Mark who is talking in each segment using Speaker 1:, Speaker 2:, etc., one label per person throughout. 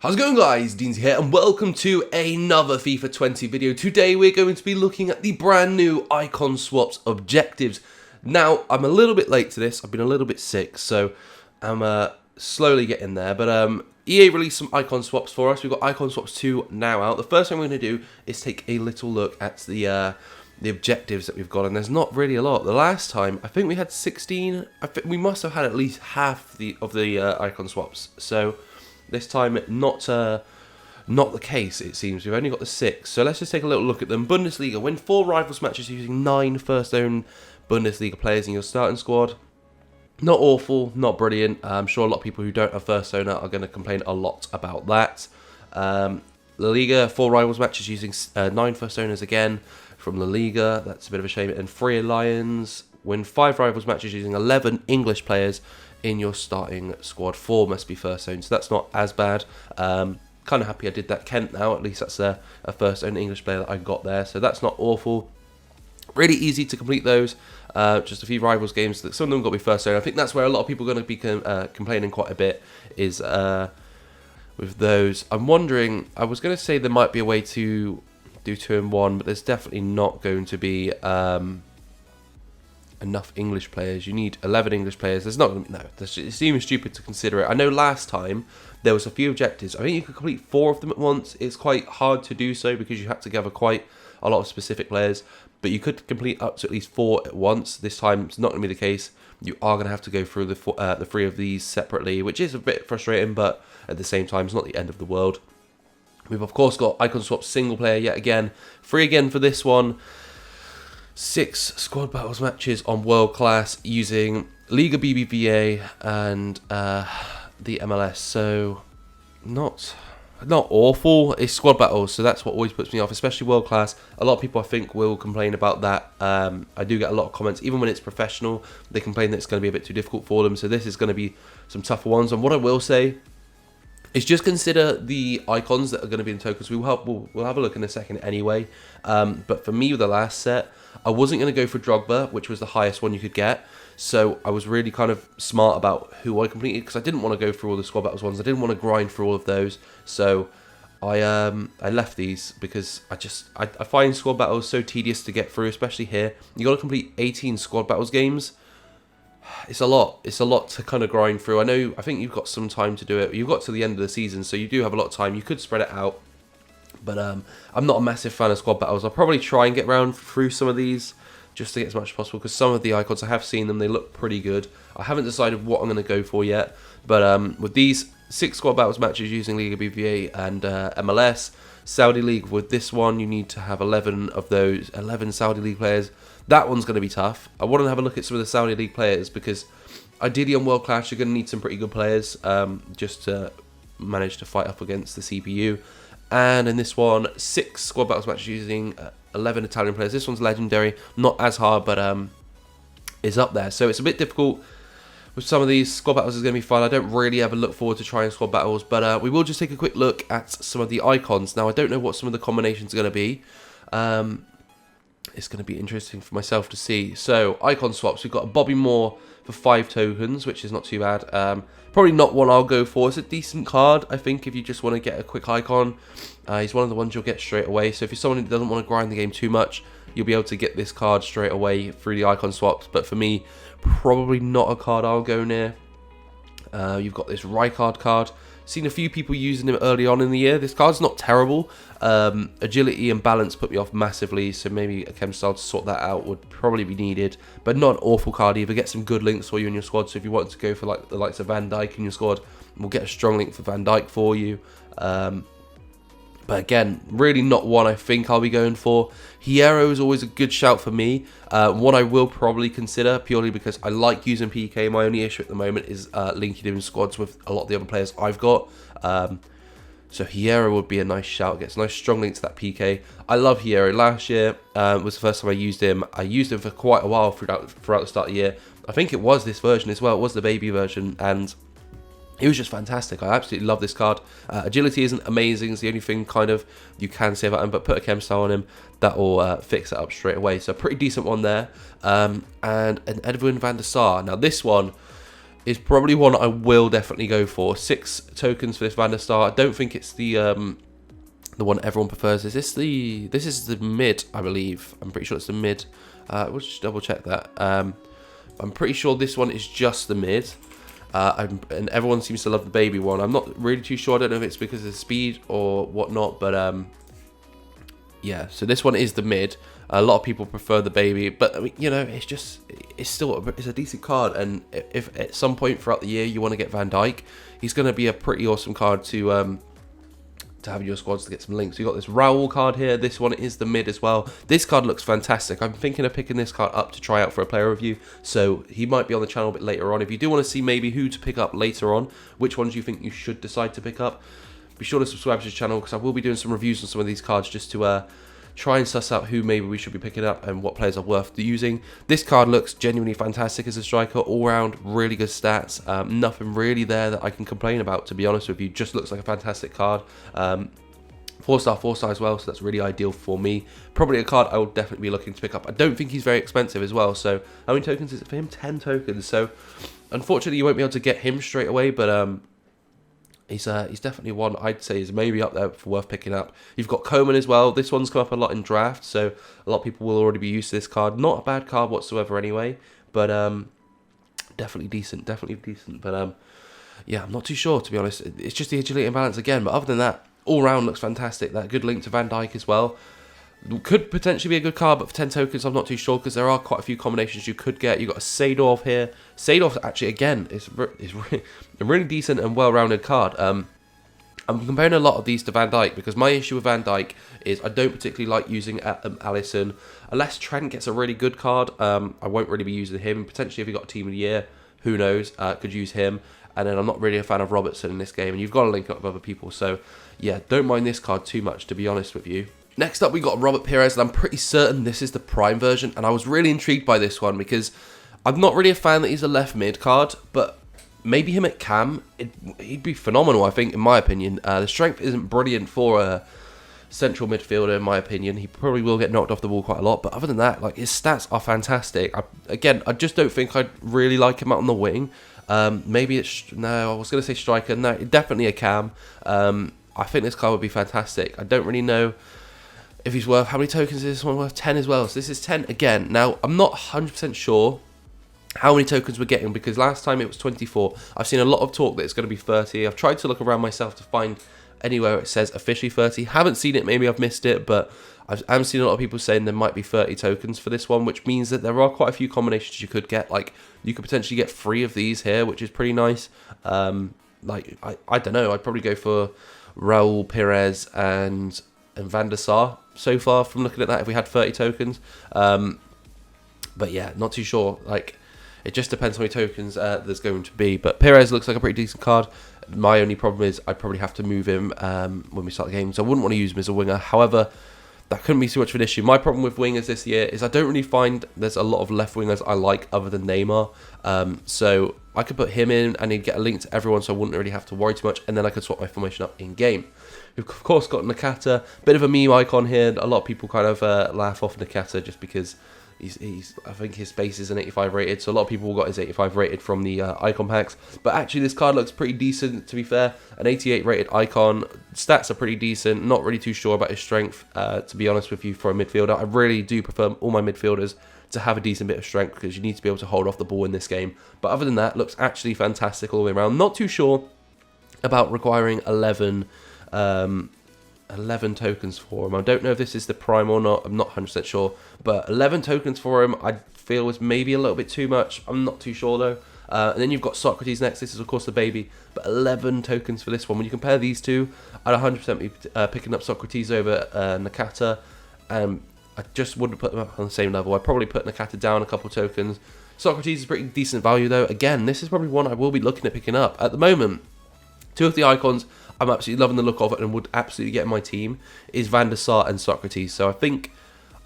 Speaker 1: How's it going, guys? Deans here and welcome to another FIFA 20 video. Today we're going to be looking at the brand new Icon Swaps objectives. Now, I'm a little bit late to this. I've been a little bit sick, so I'm slowly getting there. But EA released some Icon Swaps for us. We've got Icon Swaps 2 now out. The first thing we're going to do is take a little look at the objectives that we've got, and there's not really a lot. The last time, I think we had 16. I think we must have had at least half of the Icon Swaps. So this time, not the case, it seems. We've only got the 6. So let's just take a little look at them. Bundesliga. Win 4 rivals matches using 9 first-own Bundesliga players in your starting squad. Not awful, not brilliant. I'm sure a lot of people who don't have first owner are going to complain a lot about that. La Liga, 4 rivals matches using 9 first owners again from La Liga. That's a bit of a shame. And 3 Lions. Win 5 rivals matches using 11 English players in your starting squad. 4 must be first owned, so that's not as bad. Kind of happy I did that. Kent now, at least that's a first owned English player that I got there, so that's not awful. Really easy to complete those. Just a few rivals games. Some of them got to be first owned. I think that's where a lot of people are going to be complaining quite a bit is with those. I'm wondering, I was going to say there might be a way to do 2 in 1, but there's definitely not going to be enough English players. You need 11 English players. There's not, no, it seems stupid to consider it. I know last time there was a few objectives. I think you could complete 4 of them at once. It's quite hard to do so because you have to gather quite a lot of specific players, but you could complete up to at least 4 at once. This time it's not going to be the case. You are going to have to go through the 3 of these separately, which is a bit frustrating, but at the same time it's not the end of the world. We've of course got Icon Swap single player yet again. 3 again for this one. 6 squad battles matches on world class using Liga BBVA and the MLS. So not awful. It's squad battles, so that's what always puts me off, especially world class. A lot of people I think will complain about that. I do get a lot of comments, even when it's professional. They complain that it's going to be a bit too difficult for them. So this is going to be some tougher ones. And what I will say is just consider the icons that are going to be in tokens. We'll have a look in a second anyway. But for me, with the last set, I wasn't going to go for Drogba, which was the highest one you could get. So I was really kind of smart about who I completed because I didn't want to go through all the squad battles ones. I didn't want to grind through all of those. So I left these because I find squad battles so tedious to get through, especially here. You got to complete 18 squad battles games. It's a lot. It's a lot to kind of grind through. I think you've got some time to do it. You've got to the end of the season, so you do have a lot of time. You could spread it out. But I'm not a massive fan of squad battles. I'll probably try and get around through some of these just to get as much as possible, because some of the icons, I have seen them, they look pretty good. I haven't decided what I'm going to go for yet. But with these 6 squad battles matches using Liga BBVA and MLS, Saudi League, with this one, you need to have 11 of those, 11 Saudi League players. That one's going to be tough. I want to have a look at some of the Saudi League players because ideally on World Class, you're going to need some pretty good players just to manage to fight up against the CPU. And in this one, 6 squad battles matches using 11 Italian players. This one's legendary, not as hard, but is up there. So it's a bit difficult with some of these. Squad battles is going to be fun. I don't really ever look forward to trying squad battles, but we will just take a quick look at some of the icons. Now, I don't know what some of the combinations are going to be. It's going to be interesting for myself to see. So, icon swaps. We've got a Bobby Moore for 5 tokens, which is not too bad. Probably not one I'll go for. It's a decent card, I think, if you just want to get a quick icon. He's one of the ones you'll get straight away. So if you're someone who doesn't want to grind the game too much, you'll be able to get this card straight away through the icon swaps. But for me, probably not a card I'll go near. You've got this Rijkaard card. Seen a few people using him early on in the year. This card's not terrible. Agility and balance put me off massively, so maybe a chem style to sort that out would probably be needed. But not an awful card either. Get some good links for you in your squad. So if you want to go for like the likes of Van Dijk in your squad, we'll get a strong link for Van Dijk for you. But again, really not one I think I'll be going for. Hierro is always a good shout for me. One I will probably consider purely because I like using PK. My only issue at the moment is linking him in squads with a lot of the other players I've got. So Hierro would be a nice shout. Gets a nice strong link to that PK. I love Hierro. Last year was the first time I used him. I used him for quite a while throughout the start of the year. I think it was this version as well. It was the baby version, and it was just fantastic. I absolutely love this card. Agility isn't amazing. It's the only thing kind of you can say about him, but put a chem style on him, that will fix it up straight away. So a pretty decent one there. And an Edwin Van Der Sar. Now this one, is probably one I will definitely go for. 6 tokens for this Van der Sar. I don't think it's the one everyone prefers. This is the mid, I believe. I'm pretty sure it's the mid. We'll just double check that. I'm pretty sure this one is just the mid. And everyone seems to love the baby one. I'm not really too sure. I don't know if it's because of the speed or whatnot, but yeah. So this one is the mid. A lot of people prefer the baby, but I mean, you know, it's still a decent card. And if at some point throughout the year you want to get Van Dijk, he's going to be a pretty awesome card to have in your squads to get some links. You got this Raul card here. This one is the mid as well. This card looks fantastic. I'm thinking of picking this card up to try out for a player review, so he might be on the channel a bit later on. If you do want to see maybe who to pick up later on, which ones you think you should decide to pick up, be sure to subscribe to the channel, because I will be doing some reviews on some of these cards just to try and suss out who maybe we should be picking up and what players are worth using. This card looks genuinely fantastic as a striker, all round really good stats. Nothing really there that I can complain about, to be honest with you. Just looks like a fantastic card. 4-star as well, so that's really ideal for me. Probably a card I will definitely be looking to pick up. I don't think he's very expensive as well, so how many tokens is it for him? 10 tokens, so unfortunately you won't be able to get him straight away, but he's definitely one I'd say is maybe up there for worth picking up. You've got Koeman as well. This one's come up a lot in draft, so a lot of people will already be used to this card. Not a bad card whatsoever anyway, but definitely decent. But yeah, I'm not too sure, to be honest. It's just the agility and balance again, but other than that, all round looks fantastic. That good link to Van Dijk as well. Could potentially be a good card, but for 10 tokens, I'm not too sure, because there are quite a few combinations you could get. You've got a Seedorf here. Seedorf, actually, again, is a really decent and well-rounded card. I'm comparing a lot of these to Van Dijk, because my issue with Van Dijk is I don't particularly like using Alisson. Unless Trent gets a really good card, I won't really be using him. Potentially, if you've got a team of the year, who knows, could use him. And then I'm not really a fan of Robertson in this game, and you've got to link up with other people. So, yeah, don't mind this card too much, to be honest with you. Next up, we got Robert Pires, and I'm pretty certain this is the Prime version, and I was really intrigued by this one, because I'm not really a fan that he's a left mid card, but maybe him at cam, he'd be phenomenal, I think, in my opinion. The strength isn't brilliant for a central midfielder, in my opinion. He probably will get knocked off the ball quite a lot, but other than that, like, his stats are fantastic. I just don't think I'd really like him out on the wing. Maybe it's, no, I was going to say striker, no, definitely a cam. I think this card would be fantastic. I don't really know if he's worth, how many tokens is this one worth? 10 as well. So this is 10 again. Now, I'm not 100% sure how many tokens we're getting, because last time it was 24. I've seen a lot of talk that it's going to be 30. I've tried to look around myself to find anywhere it says officially 30. Haven't seen it, maybe I've missed it, but I've seen a lot of people saying there might be 30 tokens for this one, which means that there are quite a few combinations you could get. Like, you could potentially get 3 of these here, which is pretty nice. Like, I don't know, I'd probably go for Raul, Pires, and Van Der Sar so far from looking at that, if we had 30 tokens. But yeah, not too sure. Like, it just depends how many tokens there's going to be. But Pires looks like a pretty decent card. My only problem is I'd probably have to move him when we start the game, so I wouldn't want to use him as a winger. However, that couldn't be too much of an issue. My problem with wingers this year is I don't really find there's a lot of left wingers I like other than Neymar. So I could put him in and he'd get a link to everyone, so I wouldn't really have to worry too much, and then I could swap my formation up in game. We've of course got Nakata, bit of a meme icon here. A lot of people kind of laugh off Nakata just because he's I think his base is an 85 rated, so a lot of people got his 85 rated from the icon packs. But actually this card looks pretty decent, to be fair. An 88 rated icon. Stats are pretty decent. Not really too sure about his strength, to be honest with you, for a midfielder. I really do prefer all my midfielders to have a decent bit of strength, because you need to be able to hold off the ball in this game. But other than that, looks actually fantastic all the way around. Not too sure about requiring 11 tokens for him. I don't know if this is the Prime or not. I'm not 100% sure. But 11 tokens for him, I feel was maybe a little bit too much. I'm not too sure though. And then you've got Socrates next. This is of course the baby. But 11 tokens for this one. When you compare these two, I'd 100% be picking up Socrates over Nakata. I just wouldn't put them up on the same level. I'd probably put Nakata down a couple tokens. Socrates is pretty decent value though. Again, this is probably one I will be looking at picking up. At the moment, two of the icons I'm absolutely loving the look of it and would absolutely get in my team is Van Der Sar and Socrates. So I think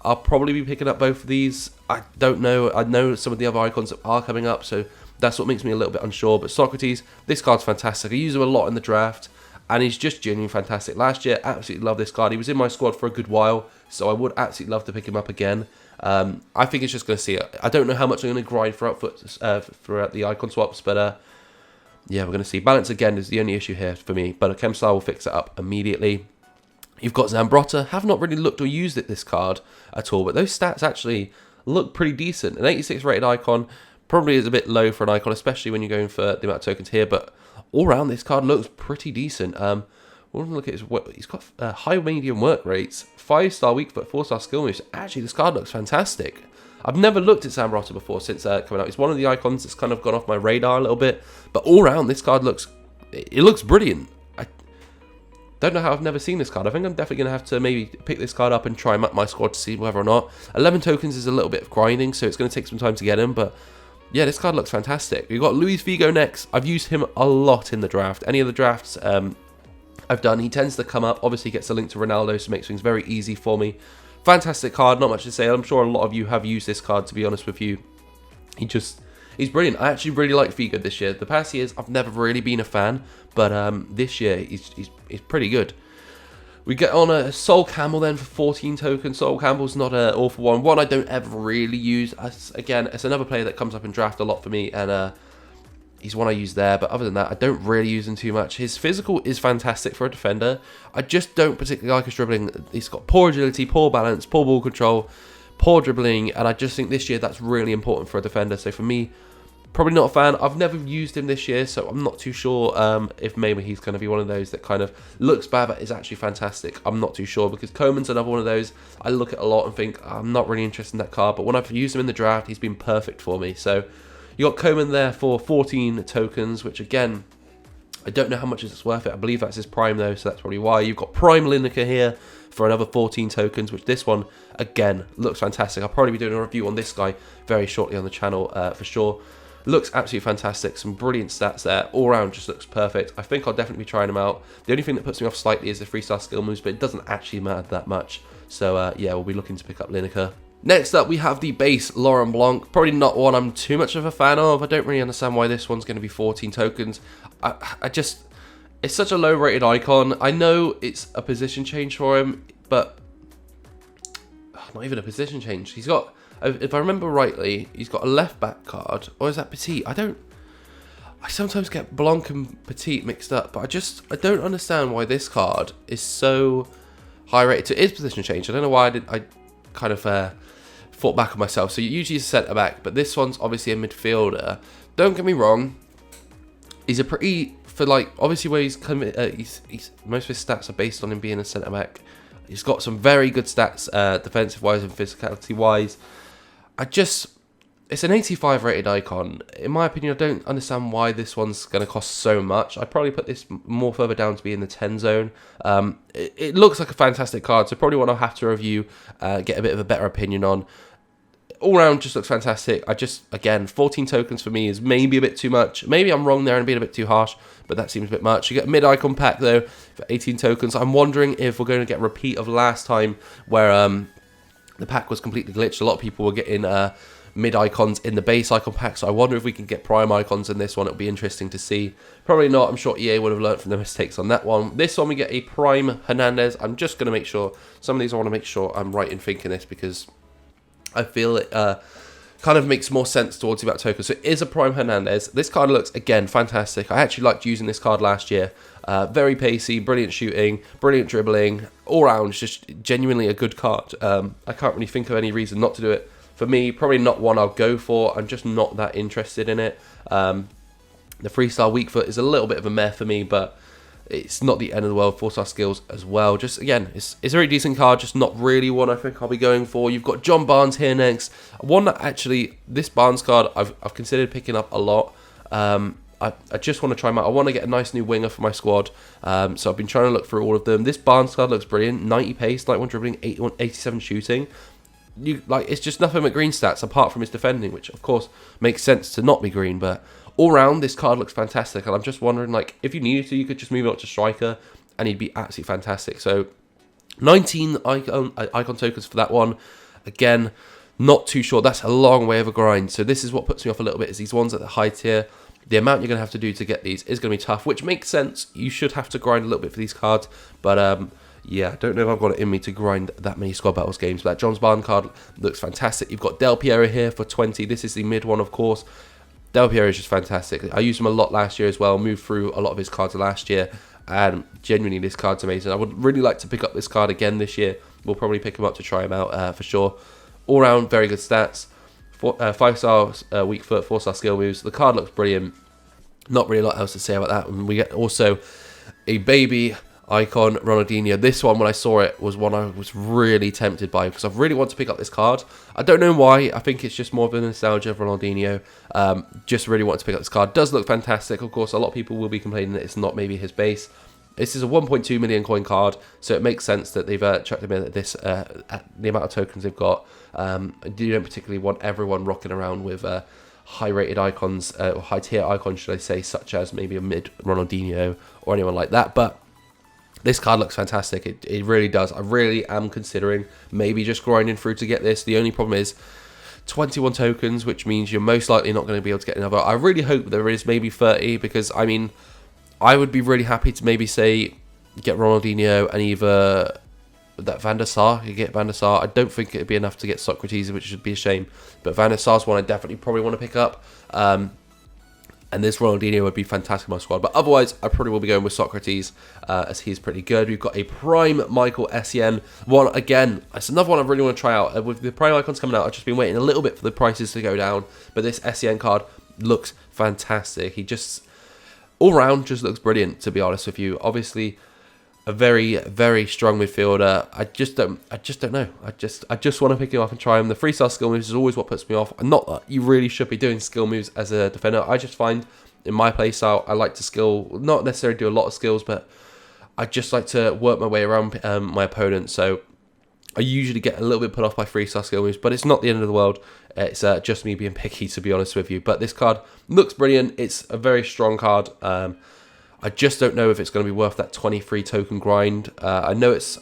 Speaker 1: I'll probably be picking up both of these. I don't know. I know some of the other icons are coming up, so that's what makes me a little bit unsure. But Socrates, this card's fantastic. I use him a lot in the draft, and he's just genuinely fantastic. Last year, absolutely love this card. He was in my squad for a good while, so I would absolutely love to pick him up again. I think it's just going to see it. I don't know how much I'm going to grind throughout the icon swaps, but yeah, we're going to see. Balance again is the only issue here for me, but a Chem Style will fix it up immediately. You've got Zambrotta. Have not really looked or used this card at all, but those stats actually look pretty decent. An 86 rated icon probably is a bit low for an icon, especially when you're going for the amount of tokens here, but all around this card looks pretty decent. We'll look at his work. He's got high medium work rates, 5-star weak foot, 4-star skill moves. Actually, this card looks fantastic. I've never looked at Zambrotta before since coming out. It's one of the icons that's kind of gone off my radar a little bit, but all around this card looks brilliant. I don't know how I've never seen this card. I think I'm definitely going to have to maybe pick this card up and try map my squad to see whether or not. 11 tokens is a little bit of grinding, so it's going to take some time to get him, but yeah, this card looks fantastic. We've got Louise Vigo next. I've used him a lot in the draft. Any of the drafts I've done, he tends to come up. Obviously, gets a link to Ronaldo, so it makes things very easy for me. Fantastic card, not much to say. I'm sure a lot of you have used this card, to be honest with you. He's brilliant. I actually really like Figo this year. The past years, I've never really been a fan, but this year, he's pretty good. We get on a Sol Campbell then for 14 tokens. Sol Campbell's not an awful one. One I don't ever really use. Again, it's another player that comes up in draft a lot for me, and he's one I use there. But other than that, I don't really use him too much. His physical is fantastic for a defender. I just don't particularly like his dribbling. He's got poor agility, poor balance, poor ball control, poor dribbling, and I just think this year that's really important for a defender. So for me, probably not a fan. I've never used him this year, so I'm not too sure if maybe he's going to be one of those that kind of looks bad but is actually fantastic. I'm not too sure, because Koeman's another one of those I look at a lot and think, I'm not really interested in that card, but when I've used him in the draft, he's been perfect for me. So you got Koeman there for 14 tokens, which again, I don't know how much it's worth it. I believe that's his prime though, so that's probably why. You've got prime Lineker here for another 14 tokens, which this one, again, looks fantastic. I'll probably be doing a review on this guy very shortly on the channel for sure. Looks absolutely fantastic. Some brilliant stats there. All around just looks perfect. I think I'll definitely be trying him out. The only thing that puts me off slightly is the 3-star skill moves, but it doesn't actually matter that much. So yeah, we'll be looking to pick up Lineker. Next up, we have the base Laurent Blanc. Probably not one I'm too much of a fan of. I don't really understand why this one's going to be 14 tokens. It's such a low rated icon. I know it's a position change for him, but not even a position change. He's got, if I remember rightly, he's got a left back card, or is that Petit? I sometimes get Blanc and Petit mixed up, but I don't understand why this card is so high rated. It is position change. I don't know why I kind of fought back on myself. So usually he's a centre back, but this one's obviously a midfielder. Don't get me wrong, he's a pretty, for like, obviously where he's most of his stats are based on him being a centre back. He's got some very good stats defensive wise and physicality wise. It's an 85 rated icon. In my opinion, I don't understand why this one's going to cost so much. I'd probably put this more further down to be in the 10 zone. It looks like a fantastic card, so probably one I'll have to review, get a bit of a better opinion on. All round just looks fantastic. Again, 14 tokens for me is maybe a bit too much. Maybe I'm wrong there and being a bit too harsh, but that seems a bit much. You get a mid-icon pack though for 18 tokens. I'm wondering if we're going to get a repeat of last time where the pack was completely glitched. A lot of people were getting mid-icons in the base icon pack, so I wonder if we can get prime icons in this one. It'll be interesting to see. Probably not. I'm sure EA would have learned from the mistakes on that one. This one we get a prime Hernandez. I'm just going to make sure, some of these I want to make sure I'm right in thinking this, because I feel it kind of makes more sense towards the amount of tokens. So it is a prime Hernandez. This card looks, again, fantastic. I actually liked using this card last year. Very pacey, brilliant shooting, brilliant dribbling. All round, just genuinely a good card. I can't really think of any reason not to do it. For me, probably not one I'll go for. I'm just not that interested in it. The 3-star weak foot is a little bit of a meh for me, but it's not the end of the world. 4-star skills as well. Just, again, it's a very decent card, just not really one I think I'll be going for. You've got John Barnes here next. One that actually, this Barnes card, I've considered picking up a lot. I just want to try him out. I want to get a nice new winger for my squad. So I've been trying to look through all of them. This Barnes card looks brilliant. 90 pace, 91 dribbling, 87 shooting. It's just nothing but green stats apart from his defending, which of course makes sense to not be green, but all round this card looks fantastic, and I'm just wondering, if you needed to, you could just move it up to striker and he'd be absolutely fantastic. So 19 icon tokens for that one. Again, not too sure. That's a long way of a grind, so this is what puts me off a little bit, is these ones at the high tier. The amount you're going to have to do to get these is going to be tough, which makes sense. You should have to grind a little bit for these cards, but yeah, I don't know if I've got it in me to grind that many squad battles games. But that John's Barn card looks fantastic. You've got Del Piero here for 20. This is the mid one, of course. Del Piero is just fantastic. I used him a lot last year as well, moved through a lot of his cards last year, and genuinely this card's amazing. I would really like to pick up this card again this year. We'll probably pick him up to try him out for sure. All round, very good stats. 5-star weak foot, 4-star skill moves. The card looks brilliant. Not really a lot else to say about that. And we get also a baby icon, Ronaldinho. This one, when I saw it, was one I was really tempted by because I really want to pick up this card. I don't know why. I think it's just more of a nostalgia of Ronaldinho. Just really want to pick up this card. Does look fantastic. Of course, a lot of people will be complaining that it's not maybe his base. This is a 1.2 million coin card, so it makes sense that they've chucked him in at this, at the amount of tokens they've got. You don't particularly want everyone rocking around with high-rated icons, or high-tier icons, should I say, such as maybe a mid Ronaldinho or anyone like that. But this card looks fantastic. It really does. I really am considering maybe just grinding through to get this. The only problem is 21 tokens, which means you're most likely not going to be able to get another. I really hope there is maybe 30, because, I mean, I would be really happy to maybe say get Ronaldinho and either that Van Der Sar. You get Van Der Sar. I don't think it'd be enough to get Socrates, which would be a shame. But Van Der Sar's one I definitely probably want to pick up. And this Ronaldinho would be fantastic in my squad. But otherwise, I probably will be going with Socrates, as he's pretty good. We've got a Prime Michael Essien. One, again, it's another one I really want to try out. With the Prime icons coming out, I've just been waiting a little bit for the prices to go down. But this Essien card looks fantastic. He just, all round, just looks brilliant, to be honest with you. Obviously, a very, very strong midfielder. I just don't know. I just want to pick him up and try him. The 3-star skill moves is always what puts me off. Not that you really should be doing skill moves as a defender. I just find in my playstyle, I like to skill, not necessarily do a lot of skills, but I just like to work my way around my opponent. So I usually get a little bit put off by 3-star skill moves, but it's not the end of the world. It's just me being picky, to be honest with you. But this card looks brilliant. It's a very strong card. I just don't know if it's going to be worth that 23 token grind. I know it's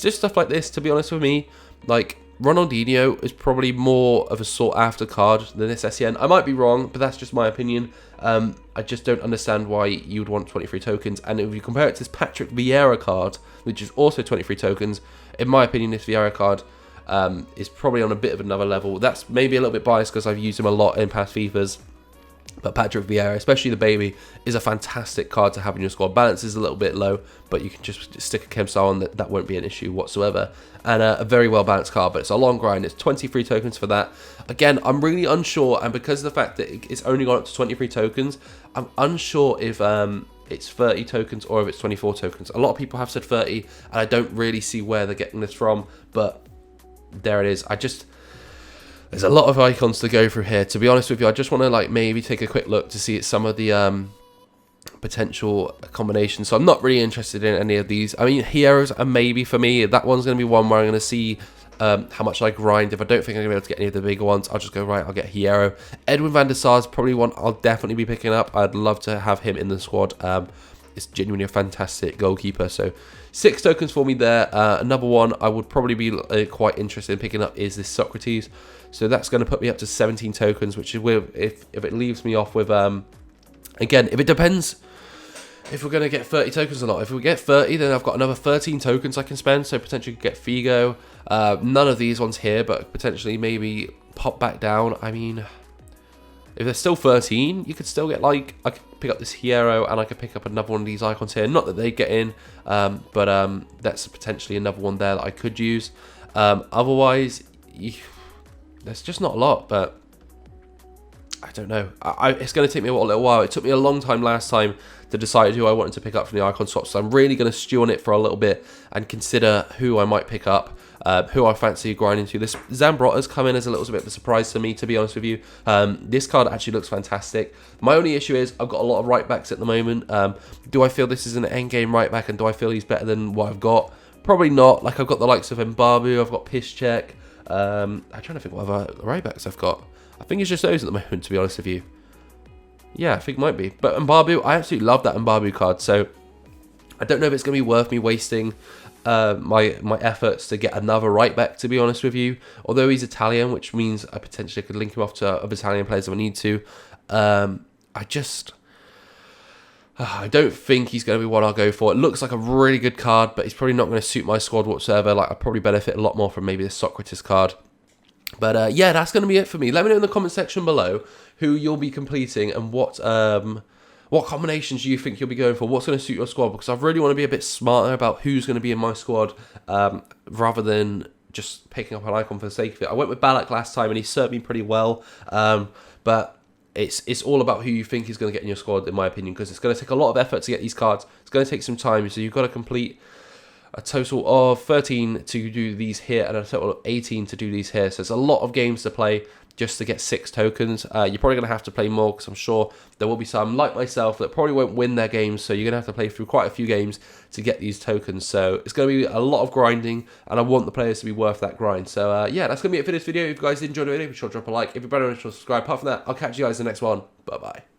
Speaker 1: just stuff like this, to be honest with me. Like, Ronaldinho is probably more of a sought after card than this Essien. I might be wrong, but that's just my opinion. I just don't understand why you would want 23 tokens. And if you compare it to this Patrick Vieira card, which is also 23 tokens, in my opinion, this Vieira card is probably on a bit of another level. That's maybe a little bit biased because I've used him a lot in past FIFAs. But Patrick Vieira, especially the baby, is a fantastic card to have in your squad. Balance is a little bit low, but you can just stick a Campbell on. That won't be an issue whatsoever. And a very well balanced card, but it's a long grind. It's 23 tokens for that. Again, I'm really unsure, and because of the fact that it's only gone up to 23 tokens, I'm unsure if it's 30 tokens or if it's 24 tokens. A lot of people have said 30, and I don't really see where they're getting this from, but there it is. There's a lot of icons to go through here. To be honest with you, I just want to maybe take a quick look to see some of the potential combinations. So I'm not really interested in any of these. I mean, Hierro's a maybe for me. That one's going to be one where I'm going to see how much I grind. If I don't think I'm going to be able to get any of the bigger ones, I'll just go, right, I'll get Hierro. Edwin Van Der Sar is probably one I'll definitely be picking up. I'd love to have him in the squad. It's genuinely a fantastic goalkeeper. So 6 tokens for me there. Another one I would probably be quite interested in picking up is this Socrates. So that's going to put me up to 17 tokens, which is if it leaves me off with, again, if it depends if we're going to get 30 tokens or not. If we get 30, then I've got another 13 tokens I can spend, so potentially get Figo. None of these ones here, but potentially maybe pop back down. I mean, if there's still 13, you could still get, I could pick up this Hierro, and I could pick up another one of these icons here. Not that they get in, but that's potentially another one there that I could use. Otherwise, there's just not a lot, but I don't know. It's going to take me a little while. It took me a long time last time to decide who I wanted to pick up from the icon swaps, so I'm really going to stew on it for a little bit and consider who I might pick up, who I fancy grinding to. This Zambrotta's come in as a little bit of a surprise to me, to be honest with you. This card actually looks fantastic. My only issue is I've got a lot of right backs at the moment. Do I feel this is an endgame right back, and do I feel he's better than what I've got? Probably not. I've got the likes of Mbabu, I've got Pirs. I'm trying to think what other right backs I've got. I think it's just those at the moment, to be honest with you. Yeah, I think it might be. But Mbabu, I absolutely love that Mbabu card. So I don't know if it's going to be worth me wasting my efforts to get another right back, to be honest with you. Although he's Italian, which means I potentially could link him off to other Italian players if I need to. I don't think he's going to be one I'll go for. It looks like a really good card, but he's probably not going to suit my squad whatsoever. I'd probably benefit a lot more from maybe the Socrates card. But yeah, that's going to be it for me. Let me know in the comment section below who you'll be completing and what combinations you think you'll be going for, what's going to suit your squad, because I really want to be a bit smarter about who's going to be in my squad, rather than just picking up an icon for the sake of it. I went with Blanc last time and he served me pretty well, but it's all about who you think is going to get in your squad, in my opinion, because it's going to take a lot of effort to get these cards. It's going to take some time, so you've got to complete a total of 13 to do these here and a total of 18 to do these here. So it's a lot of games to play just to get 6 tokens. You're probably going to have to play more, because I'm sure there will be some, like myself, that probably won't win their games. So you're going to have to play through quite a few games to get these tokens. So it's going to be a lot of grinding, and I want the players to be worth that grind. So yeah, that's going to be it for this video. If you guys did enjoy the video, be sure to drop a like. If you're brand new, subscribe. Apart from that, I'll catch you guys in the next one. Bye-bye.